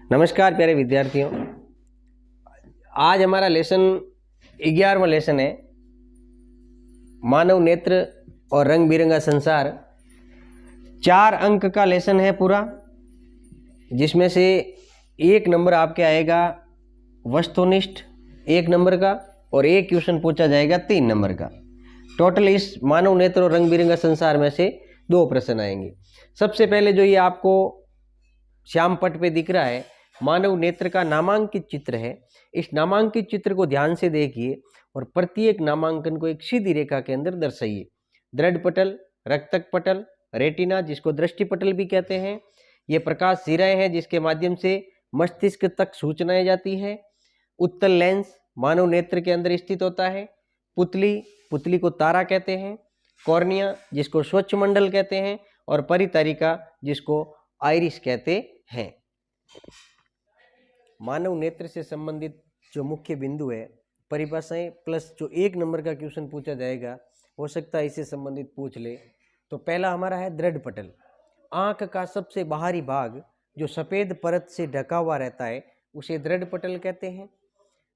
नमस्कार प्यारे विद्यार्थियों। आज हमारा लेसन 11वां लेसन है मानव नेत्र और रंग बिरंगा संसार। 4 अंक का लेसन है पूरा, जिसमें से 1 नंबर आपके आएगा वस्तुनिष्ठ 1 नंबर का और एक क्वेश्चन पूछा जाएगा 3 नंबर का। टोटल इस मानव नेत्र और रंग बिरंगा संसार में से 2 प्रश्न आएंगे। सबसे पहले जो ये आपको श्याम पट पे दिख रहा है मानव नेत्र का नामांकित चित्र है। इस नामांकित चित्र को ध्यान से देखिए और प्रत्येक नामांकन को एक सीधी रेखा के अंदर दर्शाइए। दृढ़ पटल, रक्तक पटल, रेटिना जिसको दृष्टि पटल भी कहते हैं, ये प्रकाश सिराएं हैं जिसके माध्यम से मस्तिष्क तक सूचनाएं जाती है। उत्तल लेंस मानव नेत्र के अंदर स्थित होता है। पुतली को तारा कहते हैं। कॉर्निया जिसको स्वच्छ मंडल कहते हैं और परितारिका जिसको आइरिस कहते हैं। मानव नेत्र से संबंधित जो मुख्य बिंदु है, परिभाषाएं प्लस जो 1 नंबर का क्वेश्चन पूछा जाएगा, हो सकता है इससे संबंधित पूछ ले। तो पहला हमारा है दृढ़ पटल। आंख का सबसे बाहरी भाग जो सफेद परत से ढका हुआ रहता है उसे दृढ़ पटल कहते हैं।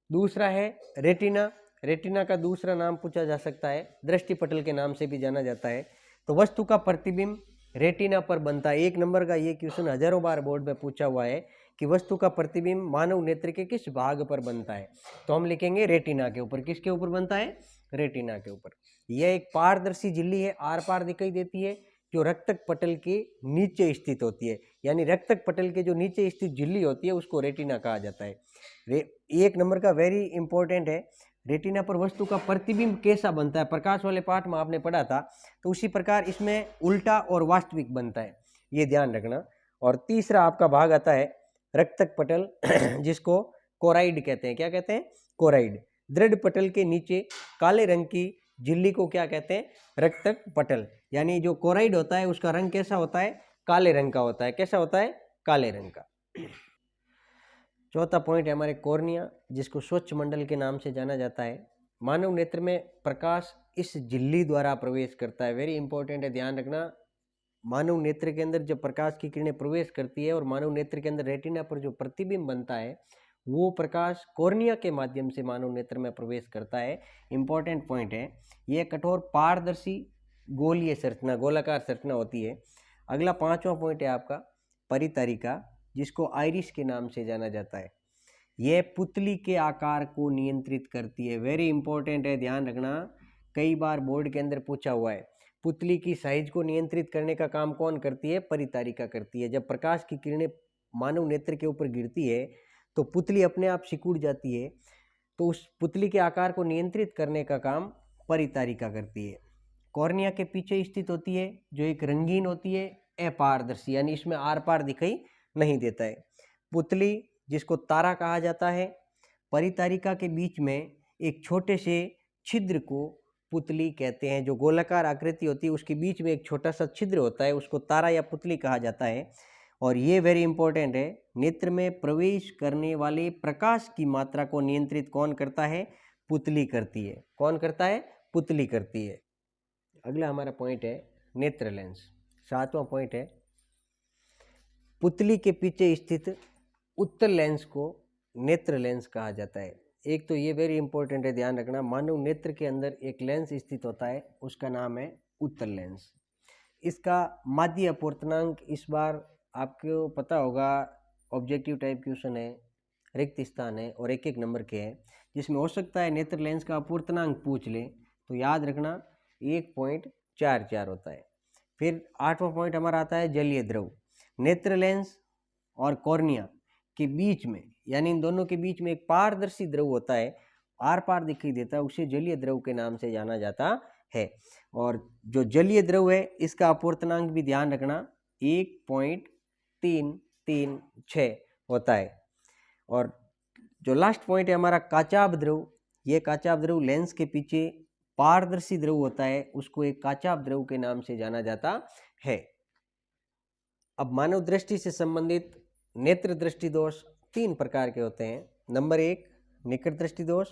दूसरा है रेटिना। रेटिना का दूसरा नाम पूछा जा सकता है, दृष्टि पटल के नाम से भी जाना जाता है। तो वस्तु का प्रतिबिंब रेटिना पर बनता है। 1 नंबर का ये क्वेश्चन हजारों बार बोर्ड में पूछा हुआ है कि वस्तु का प्रतिबिंब मानव नेत्र के किस भाग पर बनता है, तो हम लिखेंगे रेटिना के ऊपर। किसके ऊपर बनता है? रेटिना के ऊपर। यह एक पारदर्शी झिल्ली है, आर पार दिखाई देती है, जो रक्तक पटल के नीचे स्थित होती है। यानी रक्तक पटल के जो नीचे स्थित झिल्ली होती है उसको रेटिना कहा जाता है। 1 नंबर का वेरी इंपॉर्टेंट है। रेटिना पर वस्तु का प्रतिबिंब कैसा बनता है, प्रकाश वाले पाठ में आपने पढ़ा था, तो उसी प्रकार इसमें उल्टा और वास्तविक बनता है, ये ध्यान रखना। और तीसरा आपका भाग आता है रक्तक पटल जिसको कोराइड कहते हैं। क्या कहते हैं? कोराइड। दृढ़ पटल के नीचे काले रंग की झिल्ली को क्या कहते हैं? रक्तक पटल। यानी जो कोराइड होता है उसका रंग कैसा होता है? काले रंग का होता है। कैसा होता है? काले रंग का। चौथा पॉइंट है हमारे कॉर्निया, जिसको स्वच्छ मंडल के नाम से जाना जाता है। मानव नेत्र में प्रकाश इस झिल्ली द्वारा प्रवेश करता है। वेरी इंपॉर्टेंट है, ध्यान रखना। मानव नेत्र के अंदर जब प्रकाश की किरणें प्रवेश करती है और मानव नेत्र के अंदर रेटिना पर जो प्रतिबिंब बनता है वो प्रकाश कॉर्निया के माध्यम से मानव नेत्र में प्रवेश करता है। इंपॉर्टेंट पॉइंट है। यह कठोर पारदर्शी गोलीय संरचना, गोलाकार संरचना होती है। अगला 5वां पॉइंट है आपका परितारिका, जिसको आइरिस के नाम से जाना जाता है। यह पुतली के आकार को नियंत्रित करती है। वेरी इंपॉर्टेंट है, ध्यान रखना। कई बार बोर्ड के अंदर पूछा हुआ है। पुतली की साइज को नियंत्रित करने का काम कौन करती है? परितारिका करती है। जब प्रकाश की किरणें मानव नेत्र के ऊपर गिरती है तो पुतली अपने आप सिकुड़ जाती है, तो उस पुतली के आकार को नियंत्रित करने का काम परितारिका करती है। कॉर्निया के पीछे स्थित होती है, जो एक रंगीन होती है, अपारदर्शी, यानी इसमें आर पार दिखाई नहीं देता है। पुतली जिसको तारा कहा जाता है, परितारिका के बीच में एक छोटे से छिद्र को पुतली कहते हैं। जो गोलाकार आकृति होती है उसके बीच में एक छोटा सा छिद्र होता है, उसको तारा या पुतली कहा जाता है। और ये वेरी इंपॉर्टेंट है, नेत्र में प्रवेश करने वाले प्रकाश की मात्रा को नियंत्रित कौन करता है? पुतली करती है। कौन करता है? पुतली करती है। अगला हमारा पॉइंट है नेत्र लेंस। 7वां पॉइंट है पुतली के पीछे स्थित उत्तल लेंस को नेत्र लेंस कहा जाता है। एक तो ये वेरी इंपॉर्टेंट है, ध्यान रखना। मानव नेत्र के अंदर एक लेंस स्थित होता है, उसका नाम है उत्तल लेंस। इसका माध्य अपूर्णांक इस बार आपको पता होगा, ऑब्जेक्टिव टाइप क्वेश्चन है, रिक्त स्थान है और 1-1 नंबर के हैं, जिसमें हो सकता है नेत्र लेंस का अपूर्णांक पूछ ले, तो याद रखना 1.44 होता है। फिर 8वां पॉइंट हमारा आता है जलीय द्रव। नेत्र लेंस और कॉर्निया के बीच में, यानी इन दोनों के बीच में एक पारदर्शी द्रव होता है, आर पार दिखाई देता है, उसे जलीय द्रव के नाम से जाना जाता है। और जो जलीय द्रव है इसका अपूर्णांक भी ध्यान रखना 1.336 होता है। और जो लास्ट पॉइंट है हमारा काचाभ द्रव, ये काचाभ द्रव लेंस के पीछे पारदर्शी द्रव होता है, उसको एक काचाभ द्रव के नाम से जाना जाता है। अब मानव दृष्टि से संबंधित नेत्र दृष्टि दोष 3 प्रकार के होते हैं। नंबर 1 निकट दृष्टि दोष,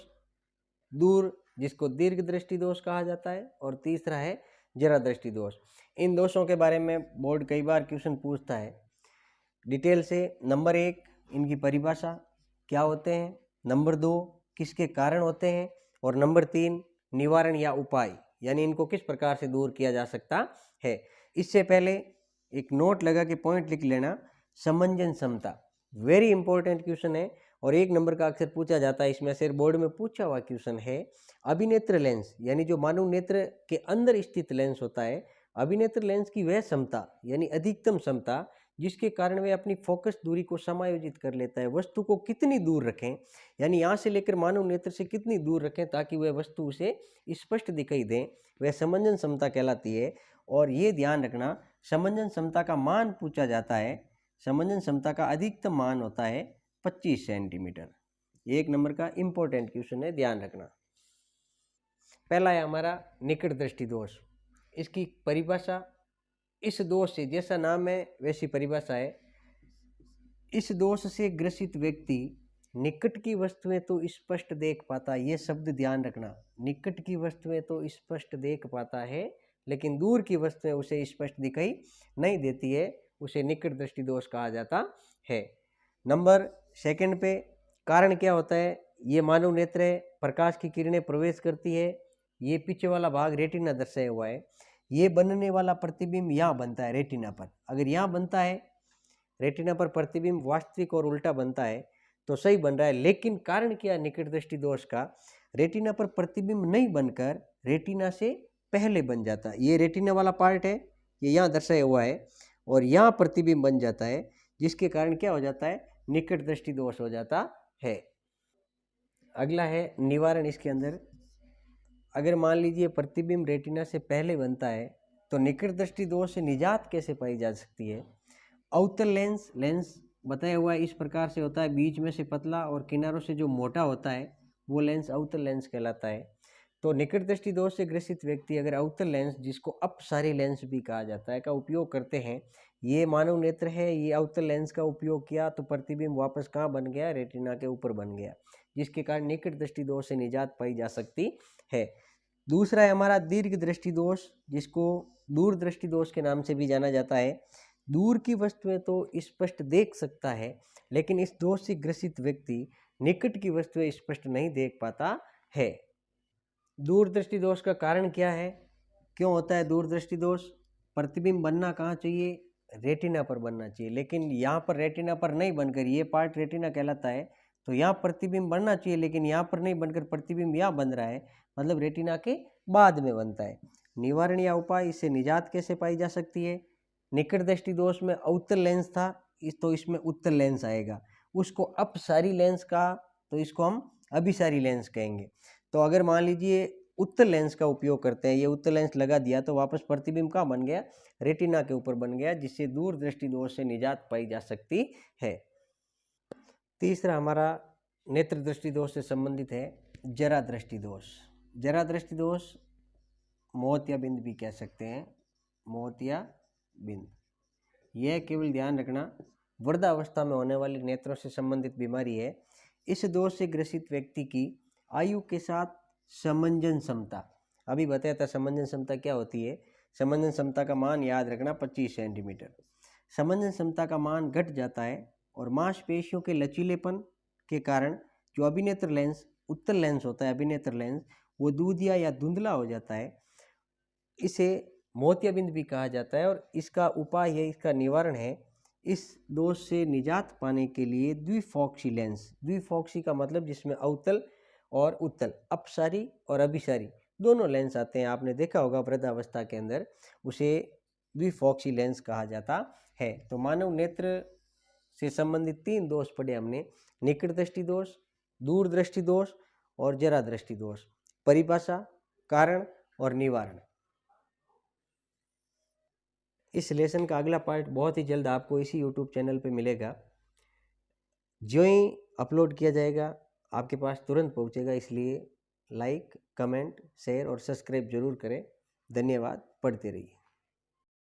दूर जिसको दीर्घ दृष्टि दोष कहा जाता है, और तीसरा है जरा दृष्टि दोष। इन दोषों के बारे में बोर्ड कई बार क्वेश्चन पूछता है डिटेल से। नंबर 1 इनकी परिभाषा क्या होते हैं, नंबर 2 किसके कारण होते हैं, और नंबर 3 निवारण या उपाय, यानी इनको किस प्रकार से दूर किया जा सकता है। इससे पहले एक नोट लगा के पॉइंट लिख लेना, समंजन क्षमता वेरी इंपॉर्टेंट क्वेश्चन है और 1 नंबर का अक्सर पूछा जाता है। इसमें से बोर्ड में पूछा हुआ क्वेश्चन है। अभिनेत्र लेंस यानी जो मानव नेत्र के अंदर स्थित लेंस होता है, अभिनेत्र लेंस की वह क्षमता यानी अधिकतम क्षमता जिसके कारण वह अपनी फोकस दूरी को समायोजित कर लेता है। वस्तु को कितनी दूर रखें, यानी यहाँ से लेकर मानव नेत्र से कितनी दूर रखें ताकि वह वस्तु उसे स्पष्ट दिखाई दे, वह समंजन क्षमता कहलाती है। और ये ध्यान रखना, समंजन क्षमता का मान पूछा जाता है। समंजन क्षमता का अधिकतम मान होता है 25 सेंटीमीटर। 1 नंबर का इंपॉर्टेंट क्वेश्चन है, ध्यान रखना। पहला है हमारा निकट दृष्टि दोष। इसकी परिभाषा, इस दोष से, जैसा नाम है वैसी परिभाषा है, इस दोष से ग्रसित व्यक्ति निकट की वस्तुएं तो स्पष्ट देख पाता, ये शब्द ध्यान रखना, निकट की वस्तुएं तो स्पष्ट देख पाता है लेकिन दूर की वस्तुएं उसे स्पष्ट दिखाई नहीं देती है, उसे निकट दृष्टि दोष कहा जाता है। नंबर 2 पे कारण क्या होता है, ये मानव नेत्र है, प्रकाश की किरणें प्रवेश करती है, ये पीछे वाला भाग रेटिना दर्शाया हुआ है, ये बनने वाला प्रतिबिंब यहाँ बनता है रेटिना पर। अगर यहाँ बनता है रेटिना पर प्रतिबिंब वास्तविक और उल्टा बनता है तो सही बन रहा है, लेकिन कारण क्या निकट दृष्टि दोष का, रेटिना पर प्रतिबिंब नहीं बनकर रेटिना से पहले बन जाता है। ये रेटिना वाला पार्ट है, ये यहाँ दर्शाया हुआ है और यहाँ प्रतिबिंब बन जाता है, जिसके कारण क्या हो जाता है, निकट दृष्टि दोष हो जाता है। अगला है निवारण। इसके अंदर अगर मान लीजिए प्रतिबिंब रेटिना से पहले बनता है तो निकट दृष्टि दोष से निजात कैसे पाई जा सकती है। अवतल लेंस बताया हुआ है इस प्रकार से होता है, बीच में से पतला और किनारों से जो मोटा होता है वो लेंस अवतल लेंस कहलाता है। तो निकट दृष्टि दोष से ग्रसित व्यक्ति अगर अवतल लेंस, जिसको अपसारी लेंस भी कहा जाता है, का उपयोग करते हैं, ये मानव नेत्र है, ये अवतल लेंस का उपयोग किया तो प्रतिबिंब वापस कहाँ बन गया, रेटिना के ऊपर बन गया, जिसके कारण निकट दृष्टि दोष से निजात पाई जा सकती है। दूसरा है हमारा दीर्घ दृष्टि दोष, जिसको दूर दृष्टि दोष के नाम से भी जाना जाता है। दूर की वस्तुएं तो स्पष्ट देख सकता है लेकिन इस दोष से ग्रसित व्यक्ति निकट की वस्तुएं स्पष्ट नहीं देख पाता है। दूरदृष्टि दोष का कारण क्या है, क्यों होता है दूरदृष्टि दोष, प्रतिबिंब बनना कहाँ चाहिए, रेटिना पर बनना चाहिए, लेकिन यहाँ पर रेटिना पर नहीं बनकर, ये पार्ट रेटिना कहलाता है, तो यहाँ प्रतिबिंब बनना चाहिए लेकिन यहाँ पर नहीं बनकर प्रतिबिंब यहाँ बन रहा है, मतलब रेटिना के बाद में बनता है। निवारण या उपाय, इससे निजात कैसे पाई जा सकती है। निकट दृष्टि दोष में अवतल लेंस था, तो इसमें उत्तल लेंस आएगा, उसको अपसारी लेंस का तो इसको हम अभिसारी लेंस कहेंगे। तो अगर मान लीजिए उत्तल लेंस का उपयोग करते हैं, ये उत्तल लेंस लगा दिया तो वापस प्रतिबिंब कहाँ बन गया, रेटिना के ऊपर बन गया, जिससे दूर दृष्टि दोष से निजात पाई जा सकती है। तीसरा हमारा नेत्र दृष्टि दोष से संबंधित है जरा दृष्टि दोष। जरा दृष्टि दोष मोतिया बिंद भी कह सकते हैं, मोतिया बिंद, यह केवल ध्यान रखना वृद्धावस्था में होने वाली नेत्रों से संबंधित बीमारी है। इस दोष से ग्रसित व्यक्ति की आयु के साथ समंजन क्षमता, अभी बताया था समंजन क्षमता क्या होती है, समंजन क्षमता का मान याद रखना 25 सेंटीमीटर। समंजन क्षमता का मान घट जाता है और मांसपेशियों के लचीलेपन के कारण जो अभिनेत्र लेंस, उत्तल लेंस होता है अभिनेत्र लेंस, वो दूधिया या धुंधला हो जाता है, इसे मोतियाबिंद भी कहा जाता है। और इसका उपाय है, इसका निवारण है, इस दोष से निजात पाने के लिए द्विफॉक्सी लेंस, द्विफॉक्सी का मतलब जिसमें अवतल और उत्तल, अपसारी और अभिसारी दोनों लेंस आते हैं, आपने देखा होगा वृद्धावस्था के अंदर, उसे द्विफॉक्सी लेंस कहा जाता है। तो मानव नेत्र से संबंधित 3 दोष पढ़े हमने, निकट दृष्टि दोष, दूर दृष्टि दोष और जरा दृष्टि दोष। परिभाषा, कारण और निवारण। इस लेसन का अगला पार्ट बहुत ही जल्द आपको इसी YouTube चैनल पे मिलेगा, जो ही अपलोड किया जाएगा आपके पास तुरंत पहुंचेगा, इसलिए लाइक, कमेंट, शेयर और सब्सक्राइब जरूर करें। धन्यवाद, पढ़ते रहिए।